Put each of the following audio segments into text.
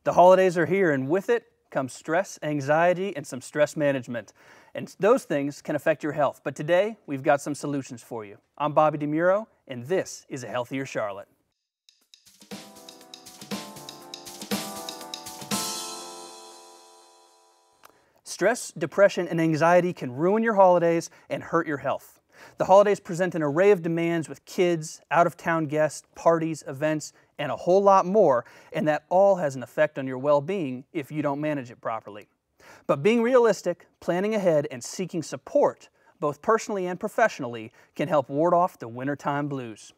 The holidays are here, and with it comes stress, anxiety, and some stress management. And those things can affect your health. But today, we've got some solutions for you. I'm Bobby DeMuro, and this is A Healthier Charlotte. Stress, depression, and anxiety can ruin your holidays and hurt your health. The holidays present an array of demands with kids, out-of-town guests, parties, events, and a whole lot more, and that all has an effect on your well-being if you don't manage it properly. But being realistic, planning ahead, and seeking support, both personally and professionally, can help ward off the wintertime blues.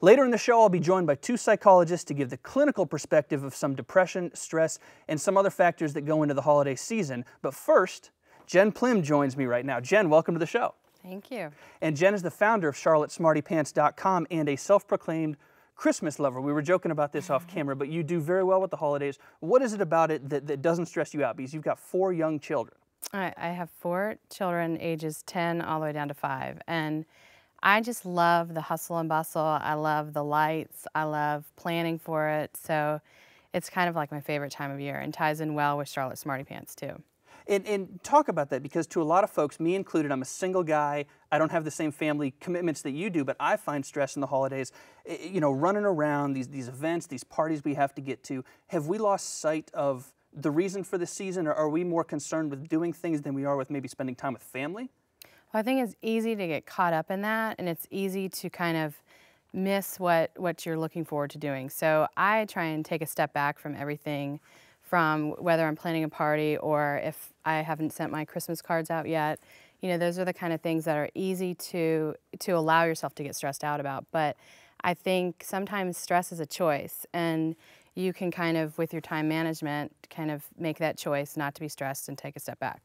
Later in the show, I'll be joined by two psychologists to give the clinical perspective of some depression, stress, and some other factors that go into the holiday season. But first, Jen Plim joins me right now. Jen, welcome to the show. Thank you. And Jen is the founder of CharlotteSmartyPants.com and a self-proclaimed Christmas lover. We were joking about this off camera, but you do very well with the holidays. What is it about it that doesn't stress you out? Because you've got 4 young children. I have 4 children, ages 10 all the way down to 5. And I just love the hustle and bustle. I love the lights. I love planning for it. So it's kind of like my favorite time of year and ties in well with Charlotte Smarty Pants too. And talk about that, because to a lot of folks, me included, I'm a single guy. I don't have the same family commitments that you do, but I find stress in the holidays, you know, running around, these events, these parties we have to get to. Have we lost sight of the reason for the season, or are we more concerned with doing things than we are with maybe spending time with family? Well, I think it's easy to get caught up in that, and it's easy to kind of miss what you're looking forward to doing. So I try and take a step back from everything, from whether I'm planning a party or if I haven't sent my Christmas cards out yet. You know, those are the kind of things that are easy to allow yourself to get stressed out about. But I think sometimes stress is a choice, and you can kind of, with your time management, kind of make that choice not to be stressed and take a step back.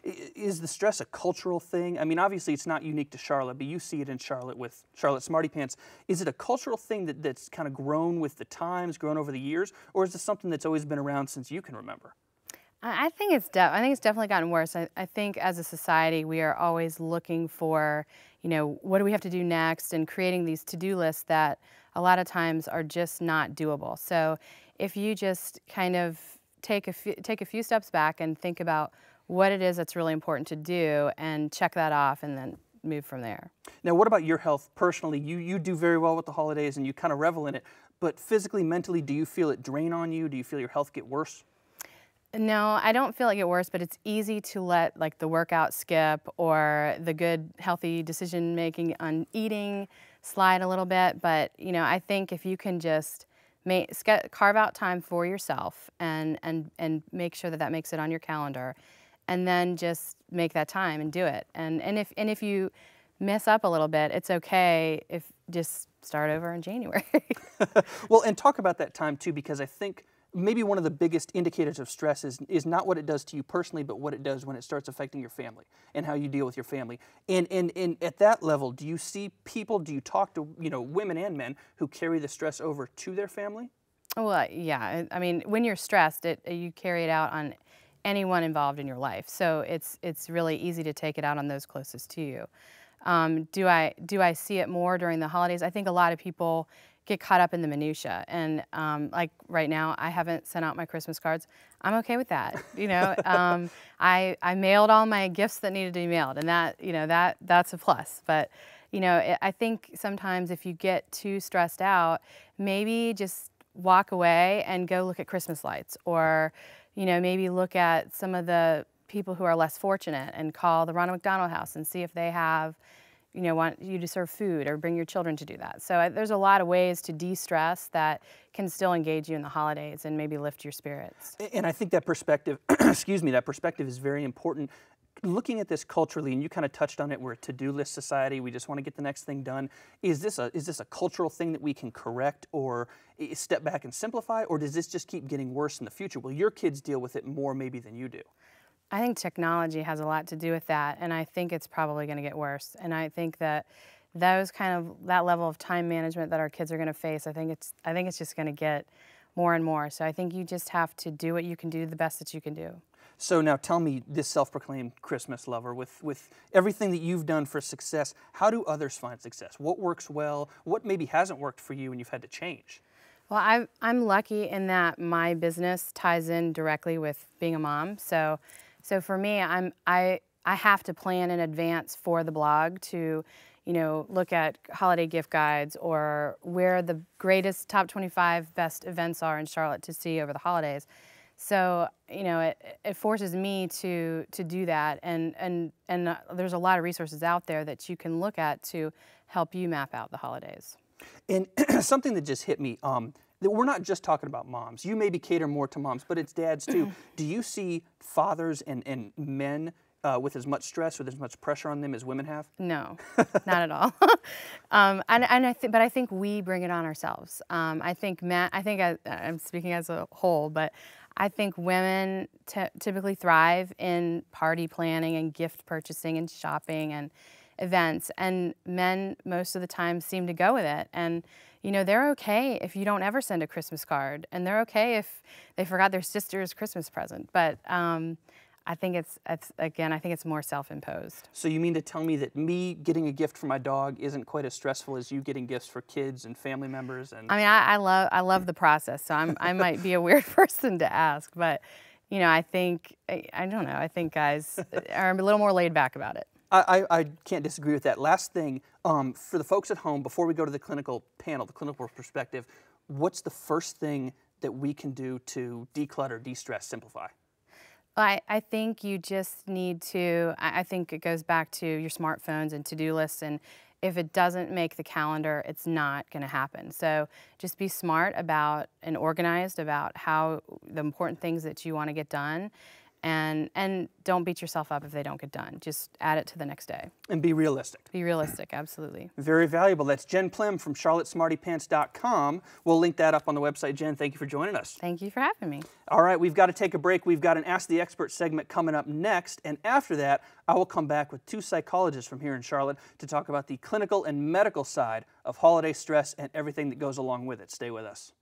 Is the stress a cultural thing? I mean, obviously it's not unique to Charlotte, but you see it in Charlotte with Charlotte Smarty Pants. Is it a cultural thing that's kind of grown with the times, grown over the years, or is this something that's always been around since you can remember? I think it's definitely gotten worse. I think as a society we are always looking for, you know, what do we have to do next, and creating these to-do lists that a lot of times are just not doable. So if you just kind of take a few steps back and think about what it is that's really important to do and check that off and then move from there. Now, what about your health personally? You do very well with the holidays and you kind of revel in it, but physically, mentally, do you feel it drain on you? Do you feel your health get worse? No, I don't feel it get worse, but it's easy to let like the workout skip or the good healthy decision making on eating slide a little bit. But you know, I think if you can just carve out time for yourself and make sure that makes it on your calendar, and then just make that time and do it. And if you mess up a little bit, it's okay if just start over in January. Well, and talk about that time too, because I think maybe one of the biggest indicators of stress is not what it does to you personally, but what it does when it starts affecting your family and how you deal with your family. And at that level, do you see people, do you talk to, you know, women and men who carry the stress over to their family? Well, yeah. I mean, when you're stressed, you carry it out on anyone involved in your life. So it's really easy to take it out on those closest to you. Do I see it more during the holidays? I think a lot of people get caught up in the minutia, and like right now, I haven't sent out my Christmas cards. I'm okay with that. You know, I mailed all my gifts that needed to be mailed, and that's a plus. But you know, I think sometimes if you get too stressed out, maybe just walk away and go look at Christmas lights, or you know, maybe look at some of the people who are less fortunate and call the Ronald McDonald House and see if they have, you know, want you to serve food or bring your children to do that. So there's a lot of ways to de-stress that can still engage you in the holidays and maybe lift your spirits. And I think that perspective, excuse me, that perspective is very important. Looking at this culturally, and you kind of touched on it, we're a to-do list society. We just want to get the next thing done. Is this a cultural thing that we can correct or step back and simplify, or does this just keep getting worse in the future? Will your kids deal with it more maybe than you do? I think technology has a lot to do with that, and I think it's probably going to get worse. And I think that that level of time management that our kids are going to face, I think it's just going to get more and more. So I think you just have to do what you can do, the best that you can do. So now tell me, this self-proclaimed Christmas lover, with everything that you've done for success, how do others find success? What works well? What maybe hasn't worked for you and you've had to change? Well, I'm lucky in that my business ties in directly with being a mom. So for me, I have to plan in advance for the blog to, look at holiday gift guides or where the greatest top 25 best events are in Charlotte to see over the holidays. So, it forces me to do that, and there's a lot of resources out there that you can look at to help you map out the holidays. And something that just hit me, that we're not just talking about moms. You maybe cater more to moms, but it's dads too. Do you see fathers and men with as much stress, with as much pressure on them as women have? No, not at all. But I think we bring it on ourselves. I think I'm speaking as a whole, but I think women typically thrive in party planning and gift purchasing and shopping and events, and men most of the time seem to go with it. And they're okay if you don't ever send a Christmas card, and they're okay if they forgot their sister's Christmas present. But I think it's more self-imposed. So you mean to tell me that me getting a gift for my dog isn't quite as stressful as you getting gifts for kids and family members? And I mean, I love the process, so I might be a weird person to ask, but I think I don't know. I think guys are a little more laid back about it. I can't disagree with that. Last thing, for the folks at home, before we go to the clinical panel, the clinical perspective, what's the first thing that we can do to declutter, de-stress, simplify? I think you just need to, I think it goes back to your smartphones and to-do lists, and if it doesn't make the calendar, it's not going to happen. So just be smart about and organized about how the important things that you want to get done, and don't beat yourself up if they don't get done. Just add it to the next day. And be realistic. Be realistic, absolutely. Very valuable. That's Jen Plym from charlottesmartypants.com. We'll link that up on the website. Jen, thank you for joining us. Thank you for having me. All right, we've got to take a break. We've got an Ask the Expert segment coming up next, and after that, I will come back with two psychologists from here in Charlotte to talk about the clinical and medical side of holiday stress and everything that goes along with it. Stay with us.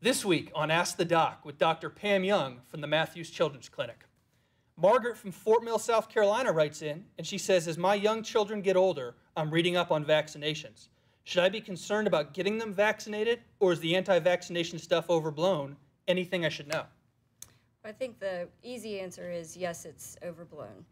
This week on Ask the Doc with Dr. Pam Young from the Matthews Children's Clinic. Margaret from Fort Mill, South Carolina writes in, and she says, as my young children get older, I'm reading up on vaccinations. Should I be concerned about getting them vaccinated, or is the anti-vaccination stuff overblown? Anything I should know? I think the easy answer is yes, it's overblown.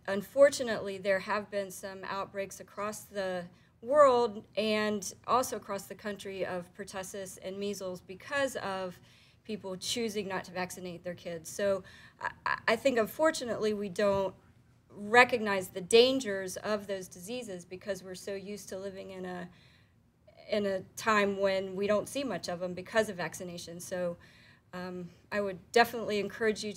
Unfortunately, there have been some outbreaks across the world and also across the country of pertussis and measles because of people choosing not to vaccinate their kids. So I think unfortunately we don't recognize the dangers of those diseases because we're so used to living in a time when we don't see much of them because of vaccination. So I would definitely encourage you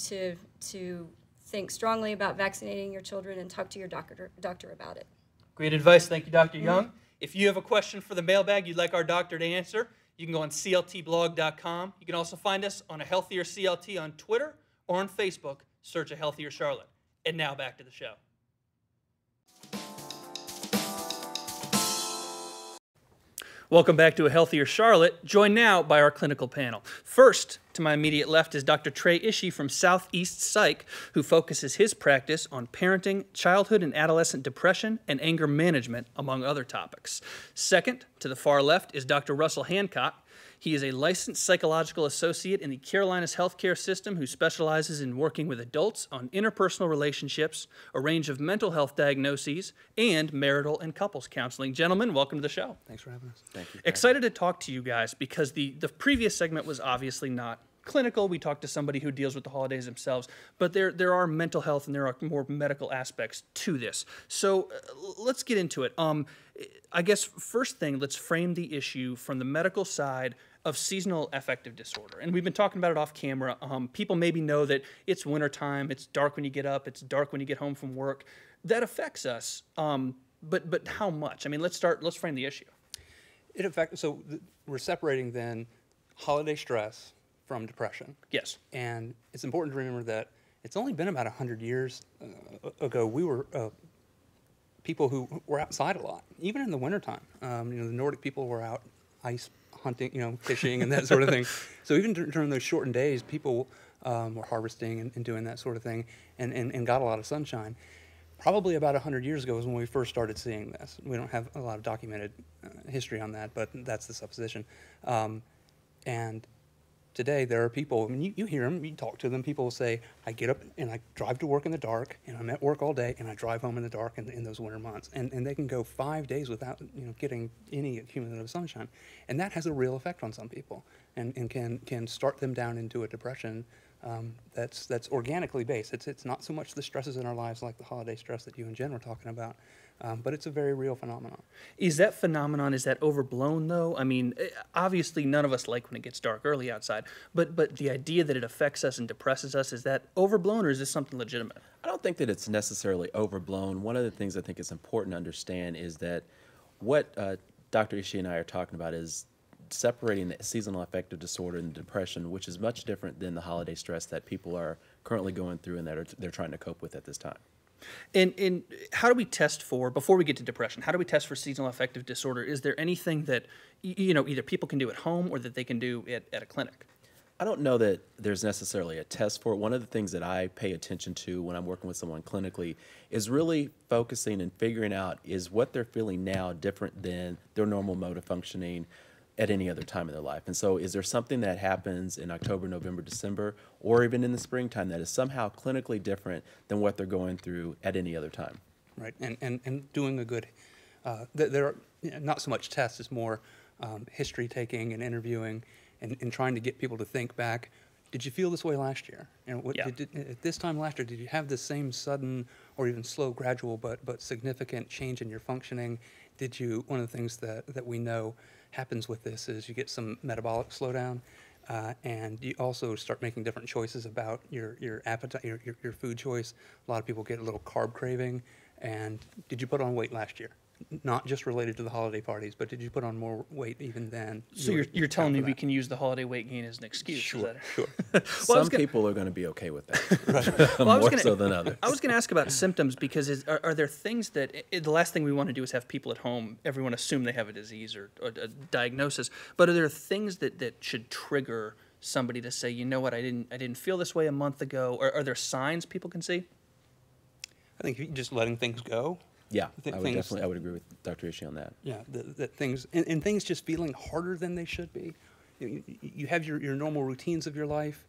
to think strongly about vaccinating your children and talk to your doctor about it. Great advice. Thank you, Dr. Young. If you have a question for the mailbag you'd like our doctor to answer, you can go on cltblog.com. You can also find us on A Healthier CLT on Twitter or on Facebook. Search A Healthier Charlotte. And now back to the show. Welcome back to A Healthier Charlotte, joined now by our clinical panel. First, to my immediate left is Dr. Trey Ishii from Southeast Psych, who focuses his practice on parenting, childhood and adolescent depression, and anger management, among other topics. Second, to the far left is Dr. Russell Hancock. He is a licensed psychological associate in the Carolinas healthcare system who specializes in working with adults on interpersonal relationships, a range of mental health diagnoses, and marital and couples counseling. Gentlemen, welcome to the show. Thanks for having us. Thank you. Excited to talk to you guys because the previous segment was obviously not clinical. We talked to somebody who deals with the holidays themselves, but there are mental health and there are more medical aspects to this. So let's get into it. I guess first thing, let's frame the issue from the medical side of seasonal affective disorder. And we've been talking about it off camera. People maybe know that it's wintertime, it's dark when you get up, it's dark when you get home from work. That affects us, but how much? I mean, let's frame the issue. We're separating then holiday stress from depression. Yes. And it's important to remember that it's only been about 100 years ago we were people who were outside a lot, even in the wintertime. The Nordic people were out ice hunting, fishing and that sort of thing. So even during those shortened days, people were harvesting and doing that sort of thing and got a lot of sunshine. probably about 100 years ago is when we first started seeing this. We don't have a lot of documented history on that, but that's the supposition. And today there are people, I mean, you hear them, you talk to them, people will say, I get up and I drive to work in the dark, and I'm at work all day, and I drive home in the dark in those winter months. And they can go 5 days without getting any cumulative sunshine. And that has a real effect on some people and can start them down into a depression that's organically based. It's not so much the stresses in our lives like the holiday stress that you and Jen were talking about, but it's a very real phenomenon. Is that phenomenon, is that overblown though? I mean, obviously none of us like when it gets dark early outside, but the idea that it affects us and depresses us, is that overblown or is this something legitimate? I don't think that it's necessarily overblown. One of the things I think is important to understand is that what Dr. Ishii and I are talking about is separating the seasonal affective disorder and depression, which is much different than the holiday stress that people are currently going through and that they're trying to cope with at this time. And how do we test for, before we get to depression, how do we test for seasonal affective disorder? Is there anything that, either people can do at home or that they can do at a clinic? I don't know that there's necessarily a test for it. One of the things that I pay attention to when I'm working with someone clinically is really focusing and figuring out, is what they're feeling now different than their normal mode of functioning at any other time in their life. And so is there something that happens in October, November, December, or even in the springtime that is somehow clinically different than what they're going through at any other time? Right, and doing a good, there are not so much tests, it's more history taking and interviewing and trying to get people to think back. Did you feel this way last year? At this time last year, did you have the same sudden or even slow, gradual, but significant change in your functioning? Did you, one of the things that we know happens with this is you get some metabolic slowdown, and you also start making different choices about your appetite, your food choice. A lot of people get a little carb craving. And did you put on weight last year? Not just related to the holiday parties, but did you put on more weight even then? So you're telling me we can use the holiday weight gain as an excuse? Sure, sure. Some people are going to be okay with that, more so than others. I was going to ask about symptoms, because are there things that, the last thing we want to do is have people at home, everyone assume they have a disease or a diagnosis, but are there things that should trigger somebody to say, you know what, I didn't feel this way a month ago? Or are there signs people can see? I think just letting things go. Yeah, I would agree with Dr. Ishii on that. Yeah, that things, and things just feeling harder than they should be. You have your normal routines of your life,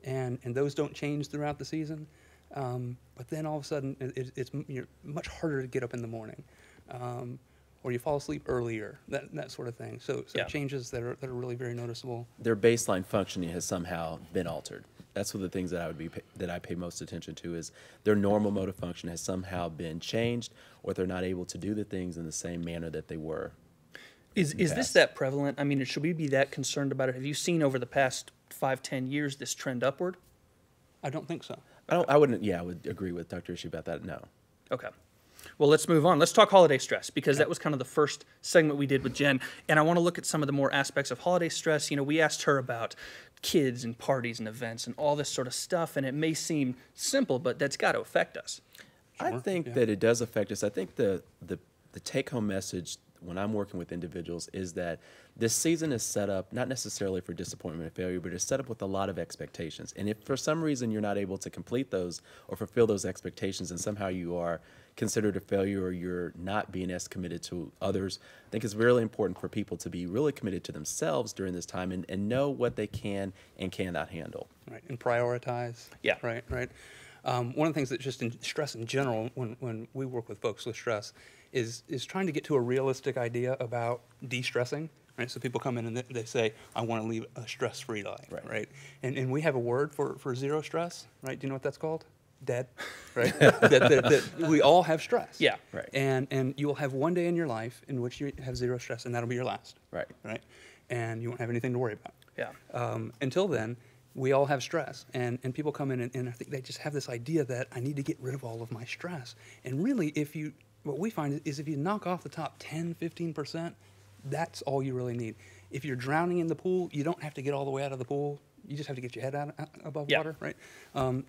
and those don't change throughout the season. But then all of a sudden, you're much harder to get up in the morning, or you fall asleep earlier, that sort of thing. So yeah. Changes that are really very noticeable. Their baseline functioning has somehow been altered. That's one of the things that I pay most attention to, is their normal mode of function has somehow been changed, or they're not able to do the things in the same manner that they were. Is this that prevalent? I mean, should we be that concerned about it? Have you seen over the past 5-10 years this trend upward? I don't think so. I would agree with Dr. Ishii about that. No. Okay. Well, let's move on. Let's talk holiday stress, because that was kind of the first segment we did with Jen. And I want to look at some of the more aspects of holiday stress. We asked her about kids and parties and events and all this sort of stuff, and it may seem simple, but that's got to affect us. Sure. I think that it does affect us. I think the take-home message when I'm working with individuals is that this season is set up not necessarily for disappointment and failure, but it's set up with a lot of expectations. And if for some reason you're not able to complete those or fulfill those expectations, and somehow you are considered a failure, or you're not being as committed to others, I think it's really important for people to be really committed to themselves during this time and know what they can and cannot handle. Right, and prioritize. Yeah. Right. One of the things that just in stress in general, when we work with folks with stress, is trying to get to a realistic idea about de-stressing. Right, so people come in and they say, I want to lead a stress-free life. Right. And we have a word for zero stress. Right. Do you know what that's called? Dead, right? that we all have stress. Yeah. Right. And you will have one day in your life in which you have zero stress, and that'll be your last. Right. Right. And you won't have anything to worry about. Yeah. Until then, we all have stress, and people come in and I think they just have this idea that I need to get rid of all of my stress. And really, what we find is if you knock off the top 10, 15%, that's all you really need. If you're drowning in the pool, you don't have to get all the way out of the pool. You just have to get your head out above water, right?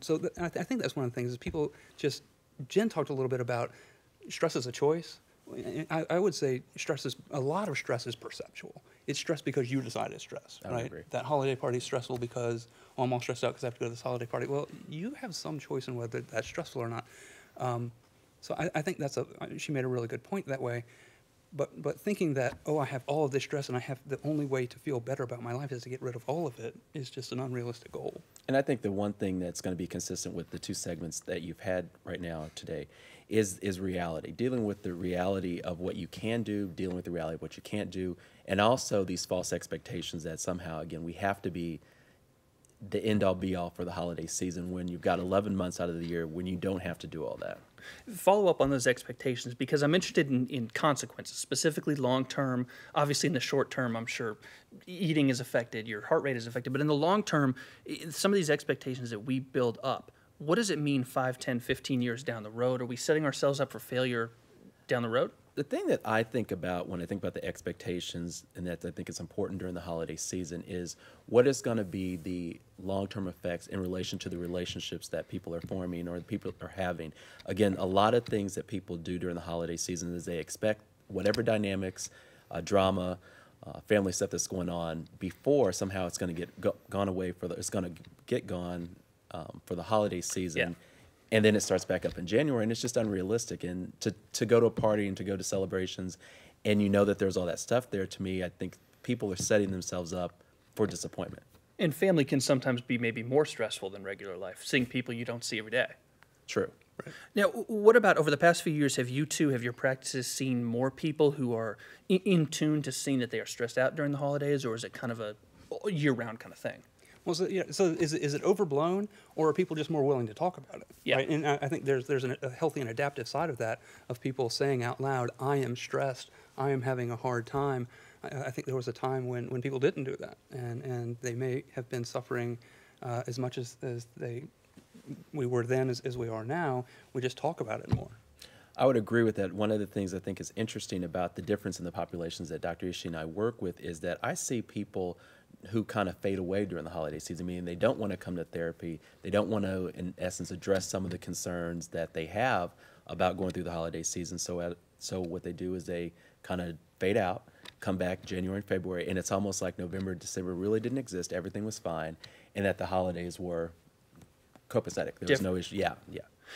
So I think that's one of the things is people just, Jen talked a little bit about stress as a choice. I would say a lot of stress is perceptual. It's stress because you decide it's stress, I would right? agree. That holiday party is stressful because, I'm all stressed out because I have to go to this holiday party. Well, you have some choice in whether that's stressful or not. So I think she made a really good point that way. But thinking that, oh, I have all of this stress and I have the only way to feel better about my life is to get rid of all of it is just an unrealistic goal. And I think the one thing that's going to be consistent with the two segments that you've had right now today is reality, dealing with the reality of what you can do, dealing with the reality of what you can't do, and also these false expectations that somehow, again, we have to be the end-all be-all for the holiday season when you've got 11 months out of the year when you don't have to do all that. Follow up on those expectations, because I'm interested in consequences, specifically long-term. Obviously, in the short term, I'm sure eating is affected, your heart rate is affected, but in the long term, some of these expectations that we build up, what does it mean 5, 10, 15 years down the road? Are we setting ourselves up for failure down the road? The thing that I think about when I think about the expectations, and that I think is important during the holiday season, is what is going to be the long-term effects in relation to the relationships that people are forming or the people are having. Again, a lot of things that people do during the holiday season is they expect whatever dynamics, drama, family stuff that's going on before somehow it's going to get gone away it's going to get gone for the holiday season. Yeah. And then it starts back up in January, and it's just unrealistic. And to go to a party and to go to celebrations, and you know that there's all that stuff there, to me, I think people are setting themselves up for disappointment. And family can sometimes be maybe more stressful than regular life, seeing people you don't see every day. True. Right. Now, what about over the past few years, have your practices seen more people who are in tune to seeing that they are stressed out during the holidays, or is it kind of a year-round kind of thing? Well, so is it overblown, or are people just more willing to talk about it? Yeah. Right? And I think there's a healthy and adaptive side of that, of people saying out loud, I am stressed, I am having a hard time. I think there was a time when people didn't do that, and they may have been suffering as much as we were then as we are now. We just talk about it more. I would agree with that. One of the things I think is interesting about the difference in the populations that Dr. Ishii and I work with is that I see people who kind of fade away during the holiday season, meaning they don't want to come to therapy. They don't want to, in essence, address some of the concerns that they have about going through the holiday season. So what they do is they kind of fade out, come back January and February, and it's almost like November, December really didn't exist. Everything was fine, and that the holidays were copacetic. There was no issue. Yeah.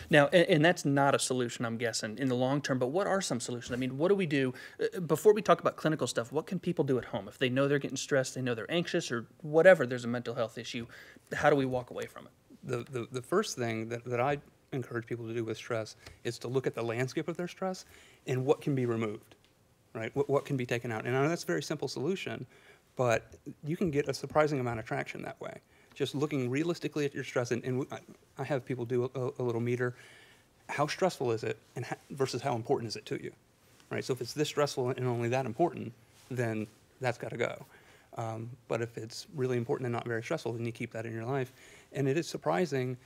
Now, and that's not a solution, I'm guessing, in the long term, but what are some solutions? I mean, what do we do? Before we talk about clinical stuff, what can people do at home? If they know they're getting stressed, they know they're anxious, or whatever, there's a mental health issue, how do we walk away from it? The first thing that I encourage people to do with stress is to look at the landscape of their stress and what can be removed, right? What can be taken out. And I know that's a very simple solution, but you can get a surprising amount of traction that way. Just looking realistically at your stress, and I have people do a little meter. How stressful is it, and versus how important is it to you, right? So if it's this stressful and only that important, then that's got to go. But if it's really important and not very stressful, then you keep that in your life. And it is surprising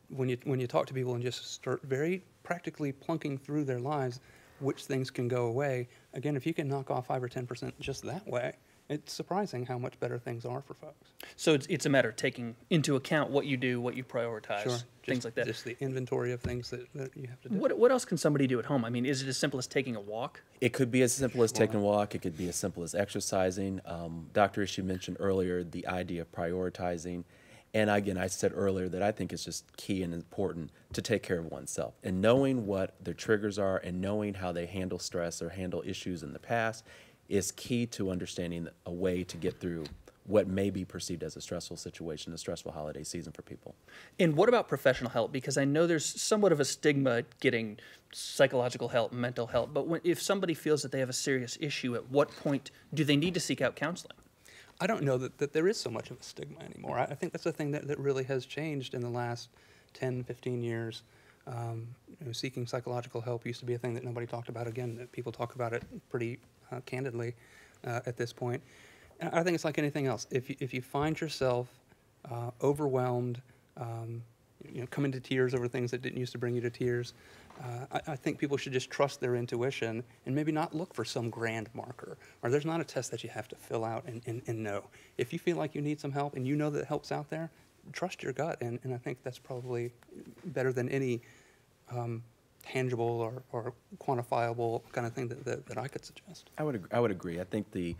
when you talk to people and just start very practically plunking through their lives, which things can go away. Again, if you can knock off 5 or 10% just that way, it's surprising how much better things are for folks. So it's a matter of taking into account what you do, what you prioritize, Sure. things like that. Just the inventory of things that you have to do. What else can somebody do at home? I mean, is it as simple as taking a walk? It could be as simple as taking a walk. It could be as simple as exercising. Dr. Ishii mentioned earlier the idea of prioritizing. And again, I said earlier that I think it's just key and important to take care of oneself. And knowing what their triggers are and knowing how they handle stress or handle issues in the past is key to understanding a way to get through what may be perceived as a stressful situation, a stressful holiday season for people. And what about professional help? Because I know there's somewhat of a stigma getting psychological help, mental help, but if somebody feels that they have a serious issue, at what point do they need to seek out counseling? I don't know that there is so much of a stigma anymore. I think that's the thing that really has changed in the last 10, 15 years. Seeking psychological help used to be a thing that nobody talked about. Again, that people talk about it pretty candidly at this point. And I think it's like anything else. If you find yourself overwhelmed, coming to tears over things that didn't used to bring you to tears, I think people should just trust their intuition and maybe not look for some grand marker. Or there's not a test that you have to fill out and know. If you feel like you need some help and you know that help's out there, trust your gut. And I think that's probably better than any tangible or quantifiable kind of thing that I could suggest. I would agree. I think the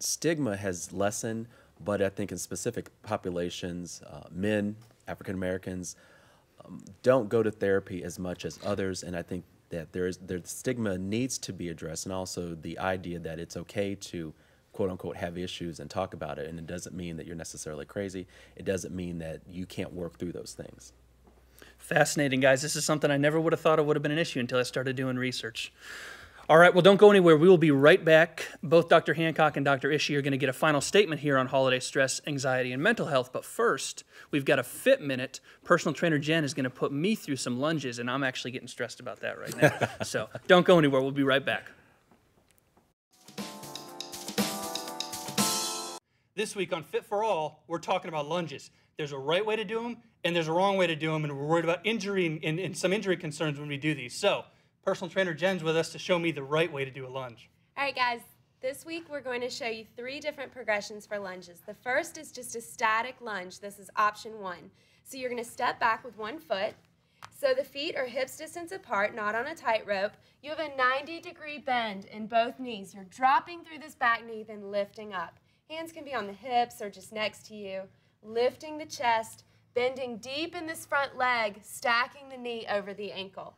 stigma has lessened, but I think in specific populations, men, African Americans, don't go to therapy as much as others, and I think that the stigma needs to be addressed, and also the idea that it's okay to quote unquote have issues and talk about it, and it doesn't mean that you're necessarily crazy. It doesn't mean that you can't work through those things. Fascinating, guys. This is something I never would have thought it would have been an issue until I started doing research. All right, well, don't go anywhere. We will be right back. Both Dr. Hancock and Dr. Ishii are going to get a final statement here on holiday stress, anxiety, and mental health. But first, we've got a Fit Minute. Personal trainer Jen is going to put me through some lunges, and I'm actually getting stressed about that right now. So don't go anywhere. We'll be right back. This week on Fit for All, we're talking about lunges. There's a right way to do them, and there's a wrong way to do them, and we're worried about injury and some injury concerns when we do these. So personal trainer Jen's with us to show me the right way to do a lunge. All right, guys. This week we're going to show you 3 different progressions for lunges. The first is just a static lunge. This is option 1. So you're going to step back with one foot. So the feet are hips distance apart, not on a tightrope. You have a 90-degree bend in both knees. You're dropping through this back knee, then lifting up. Hands can be on the hips or just next to you. Lifting the chest, bending deep in this front leg, stacking the knee over the ankle.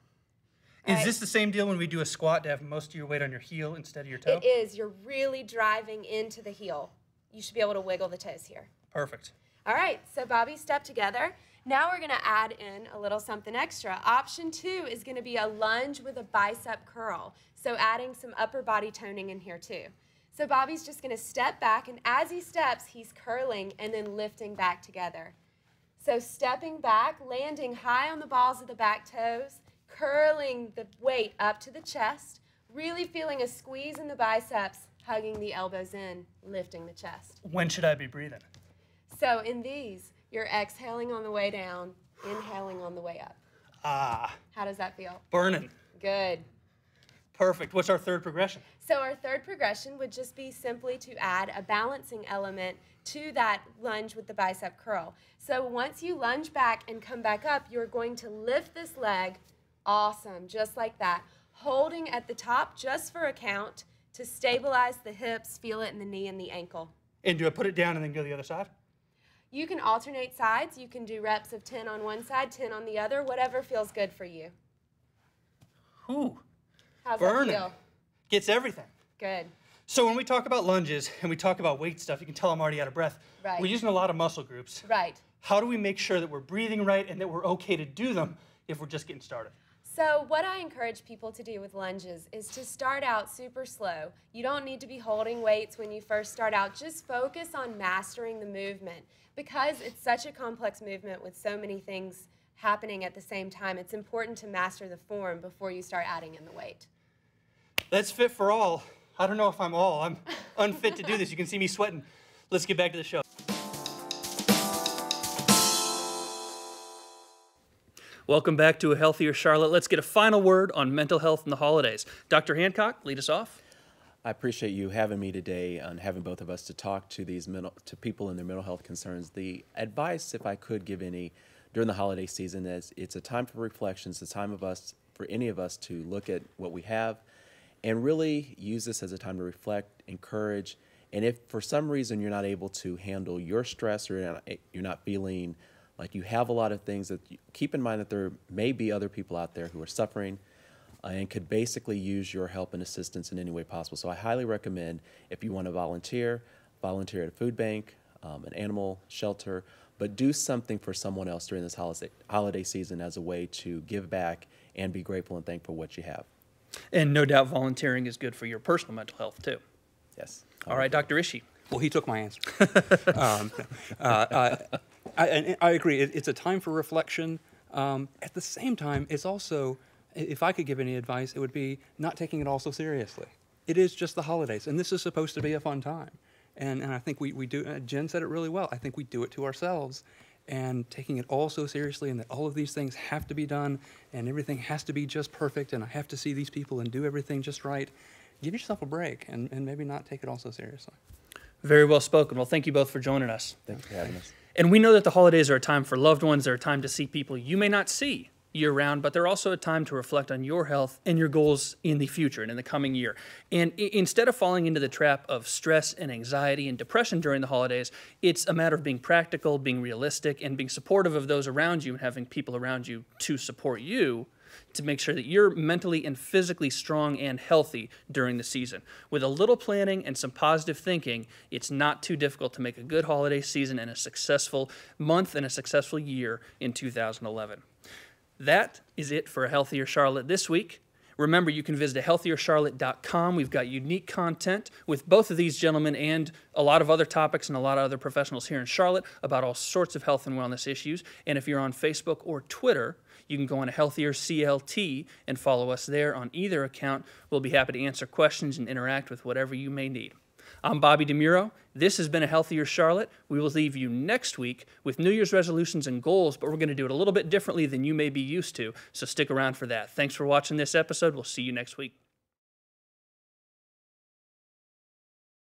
Is this the same deal when we do a squat to have most of your weight on your heel instead of your toe? It is. You're really driving into the heel. You should be able to wiggle the toes here. Perfect. All right, so Bobby, step together. Now we're going to add in a little something extra. Option 2 is going to be a lunge with a bicep curl. So adding some upper body toning in here too. So Bobby's just going to step back, and as he steps, he's curling and then lifting back together. So stepping back, landing high on the balls of the back toes, curling the weight up to the chest, really feeling a squeeze in the biceps, hugging the elbows in, lifting the chest. When should I be breathing? So in these, you're exhaling on the way down, inhaling on the way up. Ah. How does that feel? Burning. Good. Perfect. What's our third progression? So our third progression would just be simply to add a balancing element to that lunge with the bicep curl. So once you lunge back and come back up, you're going to lift this leg, awesome, just like that, holding at the top just for a count to stabilize the hips, feel it in the knee and the ankle. And do I put it down and then go the other side? You can alternate sides. You can do reps of 10 on one side, 10 on the other, whatever feels good for you. Ooh. How's Burning. that feel? Gets everything. Good. So when we talk about lunges and we talk about weight stuff, you can tell I'm already out of breath. Right. We're using a lot of muscle groups. Right. How do we make sure that we're breathing right and that we're okay to do them if we're just getting started? So what I encourage people to do with lunges is to start out super slow. You don't need to be holding weights when you first start out. Just focus on mastering the movement. Because it's such a complex movement with so many things happening at the same time, it's important to master the form before you start adding in the weight. That's Fit for All. I don't know if I'm all. I'm unfit to do this. You can see me sweating. Let's get back to the show. Welcome back to A Healthier Charlotte. Let's get a final word on mental health in the holidays. Dr. Hancock, lead us off. I appreciate you having me today and having both of us to talk to these people and their mental health concerns. The advice, if I could give any, during the holiday season is it's a time for reflection. It's a time for any of us to look at what we have and really use this as a time to reflect, encourage, and if for some reason you're not able to handle your stress or you're not feeling like you have a lot of things, that keep in mind that there may be other people out there who are suffering and could basically use your help and assistance in any way possible. So I highly recommend, if you want to volunteer at a food bank, an animal shelter, but do something for someone else during this holiday season as a way to give back and be grateful and thankful for what you have. And no doubt volunteering is good for your personal mental health, too. Yes. All right, Dr. Ishii. Well, he took my answer. I agree. It's a time for reflection. At the same time, it's also, if I could give any advice, it would be not taking it all so seriously. It is just the holidays, and this is supposed to be a fun time. And I think we do, Jen said it really well, I think we do it to ourselves, and taking it all so seriously and that all of these things have to be done and everything has to be just perfect and I have to see these people and do everything just right. Give yourself a break and maybe not take it all so seriously. Very well spoken. Well, thank you both for joining us. Thanks for having us. And we know that the holidays are a time for loved ones. They're a time to see people you may not see year-round, but they're also a time to reflect on your health and your goals in the future and in the coming year. And instead of falling into the trap of stress and anxiety and depression during the holidays, it's a matter of being practical, being realistic, and being supportive of those around you and having people around you to support you to make sure that you're mentally and physically strong and healthy during the season. With a little planning and some positive thinking, it's not too difficult to make a good holiday season and a successful month and a successful year in 2011. That is it for A Healthier Charlotte this week. Remember, you can visit ahealthiercharlotte.com. We've got unique content with both of these gentlemen and a lot of other topics and a lot of other professionals here in Charlotte about all sorts of health and wellness issues. And if you're on Facebook or Twitter, you can go on Healthier CLT and follow us there on either account. We'll be happy to answer questions and interact with whatever you may need. I'm Bobby DeMuro. This has been A Healthier Charlotte. We will leave you next week with New Year's resolutions and goals, but we're going to do it a little bit differently than you may be used to, so stick around for that. Thanks for watching this episode. We'll see you next week.